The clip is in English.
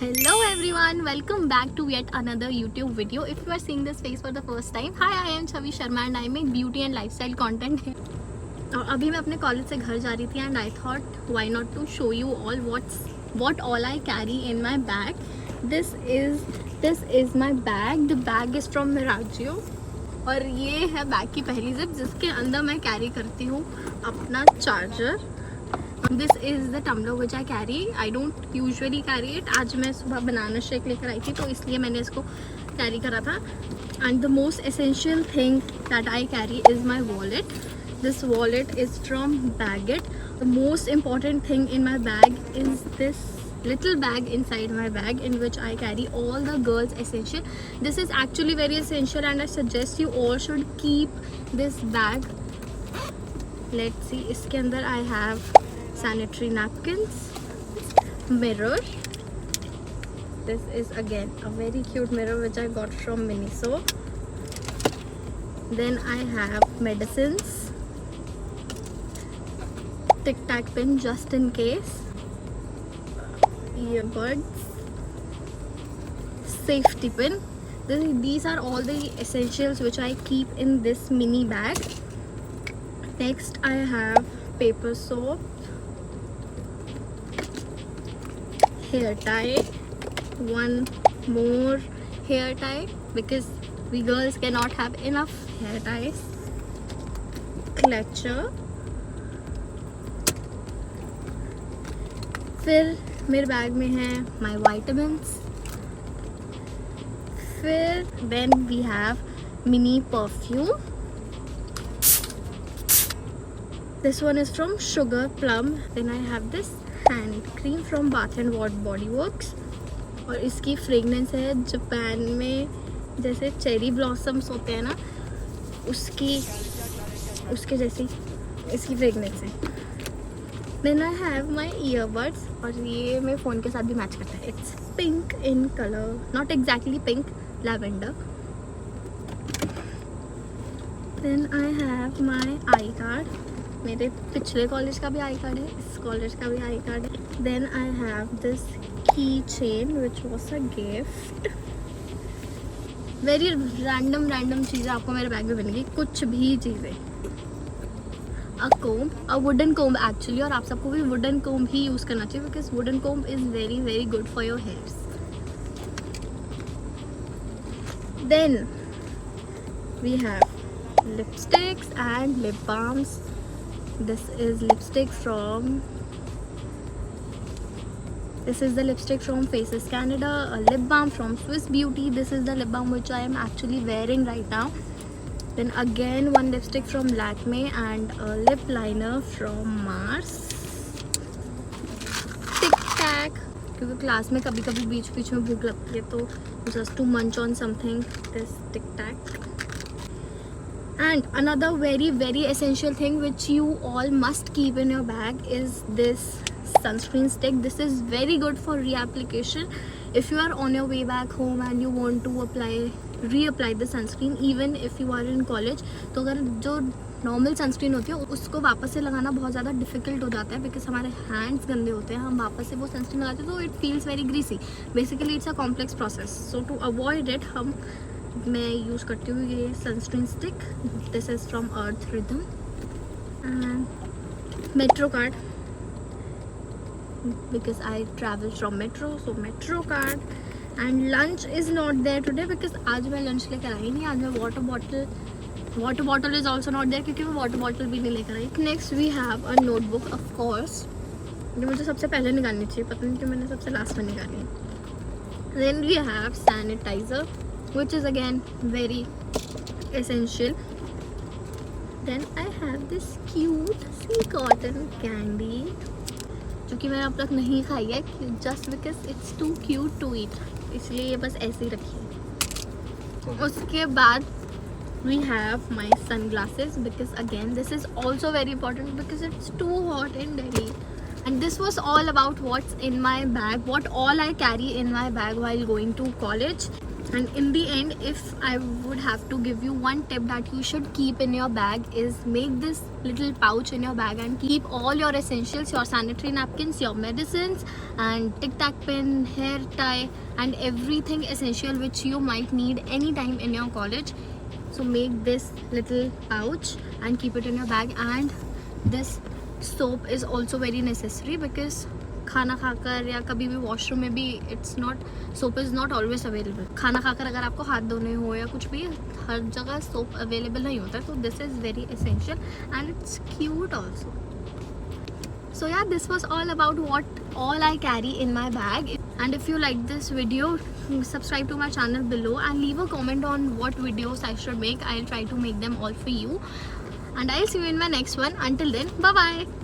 Hello everyone, welcome back to yet another YouTube video. If you are seeing this face for the first time, hi, I am Chavi Sharma and I make beauty and lifestyle content. और अभी मैं अपने college से घर जा रही थी and I thought why not to show you all what all I carry in my bag. This is my bag. The bag is from Miragio और ये है बैग की पहली जिप जिसके अंदर मैं कैरी करती हूँ अपना charger. This is the tumbler which I carry. I don't usually carry it. आज मैं सुबह बनाना शेक लेकर आई थी तो इसलिए मैंने इसको कैरी करा था. And the most essential thing that I carry is my wallet. This wallet is from baguette. The most important thing in my bag is this little bag inside my bag in which I carry all the girls essential. This is actually very essential and I suggest you all should keep this bag. Let's see, इसके अंदर I have sanitary napkins, mirror. This is again a very cute mirror which I got from Miniso. Then I have medicines, tic tac pin just in case, earbuds, safety pin. These are all the essentials which I keep in this mini bag. Next I have paper soap, hair tie, one more hair tie because we girls cannot have enough hair ties, clutcher. फिर मेरे bag में है my vitamins. फिर then we have mini perfume. This one is from Sugar Plum. Then I have this hand cream from Bath and Body Works. और इसकी fragrance है Japan में जैसे चेरी ब्लॉसम्स होते हैं ना उसके जैसी इसकी फ्रेगनेंस है. Then I have my earbuds और ये मेरे फ़ोन के साथ भी मैच करता है. It's pink in color, not exactly pink, lavender. Then I have my I card. मेरे पिछले कॉलेज का भी आई कार्ड है, इस कॉलेज का भी आई कार्ड है. Then I have this key chain which was a gift. Very random चीज़ें आपको मेरे बैग में मिलेंगी, कुछ भी चीज़ें. A comb, a wooden comb actually, और आप सबको भी wooden comb ही यूज़ करना चाहिए because wooden comb is very good for your hairs. Then we have lipsticks and lip balms. This is the lipstick from Faces Canada, a lip balm from Swiss Beauty. This is the lip balm which I am actually wearing right now. Then again one lipstick from Lakme and a lip liner from Mars. Tic Tac, क्योंकि class में कभी कभी बीच में भूख लगती है तो just to munch on something, this Tic Tac. And another very essential thing which you all must keep in your bag is this sunscreen stick. This is very good for reapplication. If you are on your way back home and you want to reapply the sunscreen even if you are in college, तो अगर जो normal sunscreen होती है उसको वापस से लगाना बहुत ज़्यादा डिफिकल्ट हो जाता है बिकॉज हमारे हैंड्स गंदे होते हैं. हम वापस से वो सनस्क्रीन लगाते हैं तो it feels very greasy. Basically it's a complex process. So to avoid it मैं यूज़ करती हूँ ये sunscreen stick. This is from Earth Rhythm. And metro card because I travel from metro, so metro card. And lunch is not there today because आज मैं lunch लेकर आई नहीं. आज मैं water bottle is also not there क्योंकि मैं water bottle भी नहीं लेकर आई. Next we have a notebook of course जो मुझे सबसे पहले निकालनी चाहिए, पता नहीं क्यों मैंने सबसे लास्ट में निकाली. Then we have sanitizer which is again very essential. Then I have this cute sea cotton candy जो कि मैंने अब तक नहीं खाई है just because it's too cute to eat, इसलिए ये बस ऐसे ही रखी है. उसके बाद we have my sunglasses because again this is also very important because it's too hot in Delhi. And this was all about what's in my bag, what all I carry in my bag while going to college. And in the end, if I would have to give you one tip that you should keep in your bag, is make this little pouch in your bag and keep all your essentials, your sanitary napkins, your medicines, and tic tac pen, hair tie, and everything essential which you might need anytime in your college. So make this little pouch and keep it in your bag. And this soap is also very necessary because खाना खाकर या कभी भी washroom में भी it's not, soap is not always available. खाना खाकर अगर आपको हाथ धोने हो या कुछ भी, हर जगह सोप अवेलेबल नहीं होता. तो this is very essential and it's cute also. So yeah, this was all about what all I carry in my bag. And if you like this video, subscribe to my channel below and leave a comment on what videos I should make. I'll try to make them all for you. And I'll see you in my next one. Until then, bye bye.